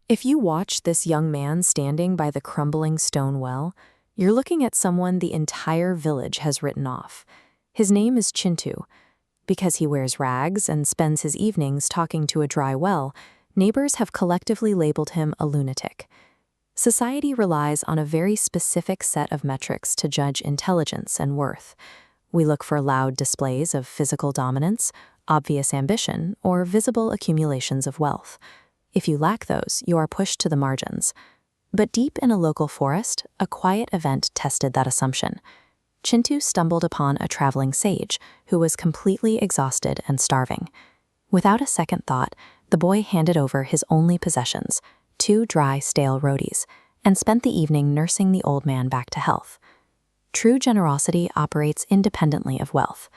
If you watch this young man standing by the crumbling stone well, you're looking at someone the entire village has written off. His name is Chintu. Because he wears rags and spends his evenings talking to a dry well, neighbors have collectively labeled him a lunatic. Society relies on a very specific set of metrics to judge intelligence and worth. We look for loud displays of physical dominance, obvious ambition, or visible accumulations of wealth. If you lack those, you are pushed to the margins. But deep in a local forest, a quiet event tested that assumption. Chintu stumbled upon a traveling sage who was completely exhausted and starving. Without a second thought, the boy handed over his only possessions, 2 dry, stale rotis, and spent the evening nursing the old man back to health. True generosity operates independently of wealth.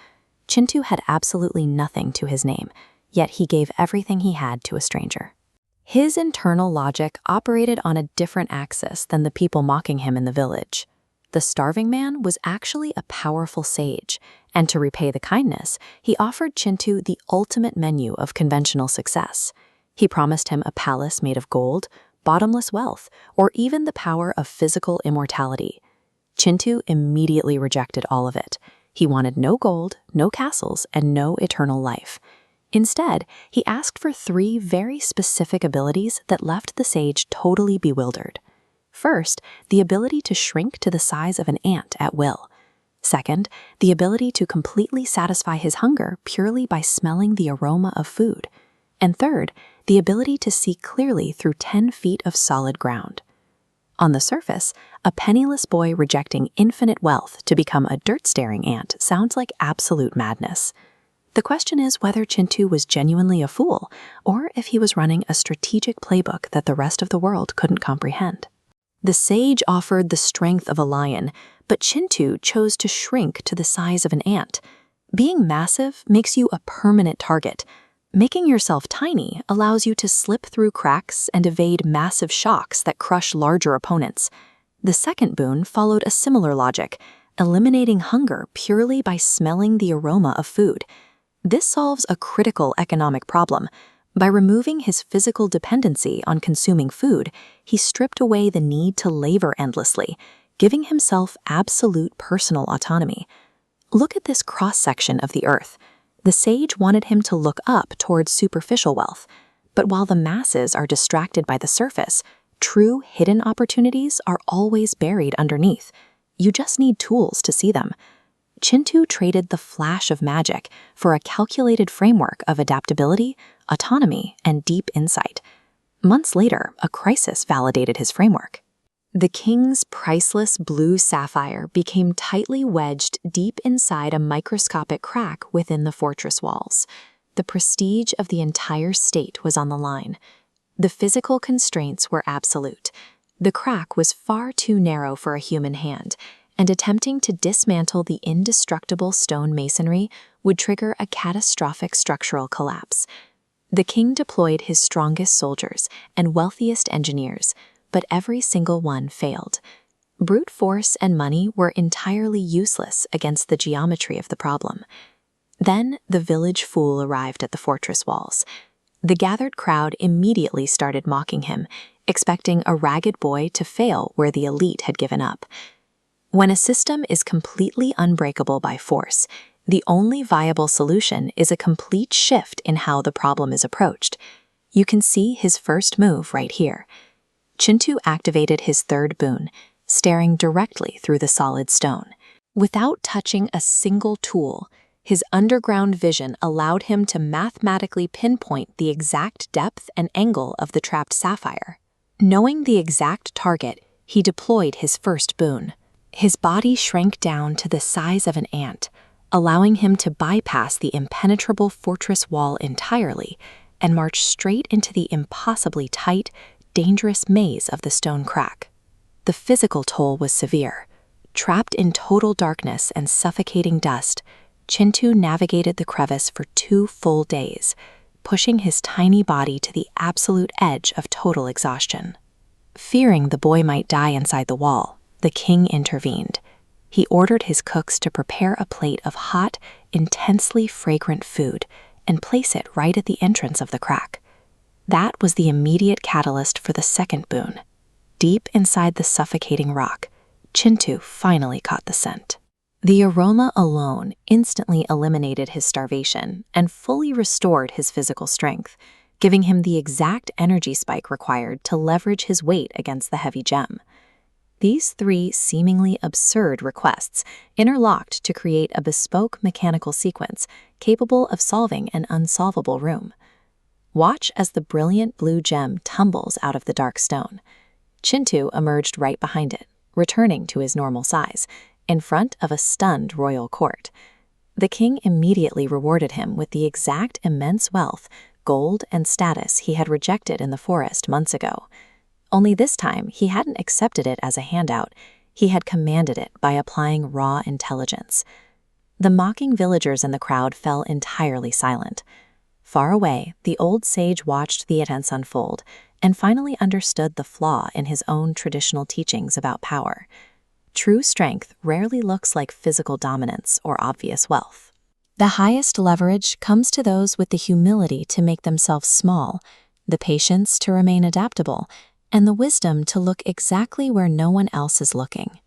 Chintu had absolutely nothing to his name, yet he gave everything he had to a stranger. His internal logic operated on a different axis than the people mocking him in the village. The starving man was actually a powerful sage, and to repay the kindness, he offered Chintu the ultimate menu of conventional success. He promised him a palace made of gold, bottomless wealth, or even the power of physical immortality. Chintu immediately rejected all of it. He wanted no gold, no castles, and no eternal life. Instead, he asked for 3 very specific abilities that left the sage totally bewildered. First, the ability to shrink to the size of an ant at will. Second, the ability to completely satisfy his hunger purely by smelling the aroma of food. And third, the ability to see clearly through 10 feet of solid ground. On the surface, a penniless boy rejecting infinite wealth to become a dirt-staring ant sounds like absolute madness. The question is whether Chintu was genuinely a fool, or if he was running a strategic playbook that the rest of the world couldn't comprehend. The sage offered the strength of a lion, but Chintu chose to shrink to the size of an ant. Being massive makes you a permanent target. Making yourself tiny allows you to slip through cracks and evade massive shocks that crush larger opponents. The second boon followed a similar logic, eliminating hunger purely by smelling the aroma of food. This solves a critical economic problem. By removing his physical dependency on consuming food, he stripped away the need to labor endlessly, giving himself absolute personal autonomy. Look at this cross-section of the earth. The sage wanted him to look up towards superficial wealth, but while the masses are distracted by the surface, true hidden opportunities are always buried underneath. You just need tools to see them. Chintu traded the flash of magic for a calculated framework of adaptability, autonomy, and deep insight. Months later, a crisis validated his framework. The king's priceless blue sapphire became tightly wedged deep inside a microscopic crack within the fortress walls. The prestige of the entire state was on the line. The physical constraints were absolute. The crack was far too narrow for a human hand, and attempting to dismantle the indestructible stone masonry would trigger a catastrophic structural collapse. The king deployed his strongest soldiers and wealthiest engineers, but every single one failed. Brute force and money were entirely useless against the geometry of the problem. Then the village fool arrived at the fortress walls. The gathered crowd immediately started mocking him, expecting a ragged boy to fail where the elite had given up. When a system is completely unbreakable by force, the only viable solution is a complete shift in how the problem is approached. You can see his first move right here. Chintu activated his third boon, staring directly through the solid stone. Without touching a single tool, his underground vision allowed him to mathematically pinpoint the exact depth and angle of the trapped sapphire. Knowing the exact target, he deployed his first boon. His body shrank down to the size of an ant, allowing him to bypass the impenetrable fortress wall entirely and march straight into the impossibly tight, dangerous maze of the stone crack. The physical toll was severe. Trapped in total darkness and suffocating dust, Chintu navigated the crevice for 2 full days, pushing his tiny body to the absolute edge of total exhaustion. Fearing the boy might die inside the wall, the king intervened. He ordered his cooks to prepare a plate of hot, intensely fragrant food and place it right at the entrance of the crack. That was the immediate catalyst for the second boon. Deep inside the suffocating rock, Chintu finally caught the scent. The aroma alone instantly eliminated his starvation and fully restored his physical strength, giving him the exact energy spike required to leverage his weight against the heavy gem. These three seemingly absurd requests interlocked to create a bespoke mechanical sequence capable of solving an unsolvable room. Watch as the brilliant blue gem tumbles out of the dark stone. Chintu emerged right behind it, returning to his normal size, in front of a stunned royal court. The king immediately rewarded him with the exact immense wealth, gold, and status he had rejected in the forest months ago. Only this time, he hadn't accepted it as a handout, he had commanded it by applying raw intelligence. The mocking villagers in the crowd fell entirely silent. Far away, the old sage watched the events unfold and finally understood the flaw in his own traditional teachings about power. True strength rarely looks like physical dominance or obvious wealth. The highest leverage comes to those with the humility to make themselves small, the patience to remain adaptable, and the wisdom to look exactly where no one else is looking.